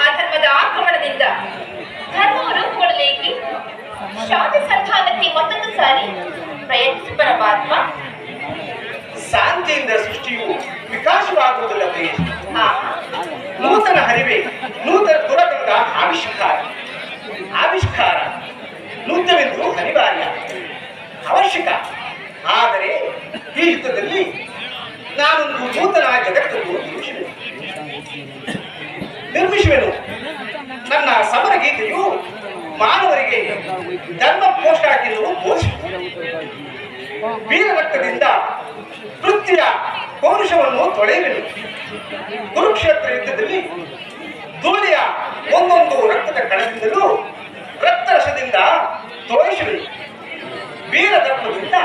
ಅಧರ್ಮದ ಆಕ್ರಮಣದಿಂದ ಧರ್ಮವನ್ನು ಕೊಡಲೇಕೆ ಶಾಂತಿ ಸಂಧಾನಕ್ಕೆ ಮತ್ತೊಂದು ಸಾರಿ ಪ್ರಯತ್ನಿಸಿ ಪರಮಾತ್ಮ. ಶಾಂತಿಯಿಂದ ಸೃಷ್ಟಿಯು ವಿಕಾಸವಾಗುವುದಿಲ್ಲ. ನೂತನ ಹರಿವೆ ನೂತನ ದುರಗಂಧ ಆವಿಷ್ಕಾರ ನೂತನೆಂದು ಅನಿವಾರ್ಯ ಅವಶ್ಯಕ. ಆದರೆ ಈ ಯುದ್ಧದಲ್ಲಿ ನಾನೊಂದು ನೂತನ ಜಗತ್ತನ್ನು ನಿರ್ಮಿಸುವೆನು. ನನ್ನ ಸಮರ ಗೀತೆಯು ಮಾನವರಿಗೆ ಧರ್ಮ ಪೋಷಾಕೆಂದು ಘೋಷಿಸಿದೆ. ವೀರ ರಕ್ತದಿಂದ ವೃತ್ತಿಯ ಪೌರುಷವನ್ನು ತೊಳೆಯುವೆನು. ಕುರುಕ್ಷೇತ್ರ ಯುದ್ಧದಲ್ಲಿ ಧೂಳಿಯ ಒಂದೊಂದು ರಕ್ತದ ಕಣದಿಂದಲೂ ರಕ್ತರಸದಿಂದ ತೋರಿಸುವೆನು. ವೀರ ಧರ್ಮದಿಂದ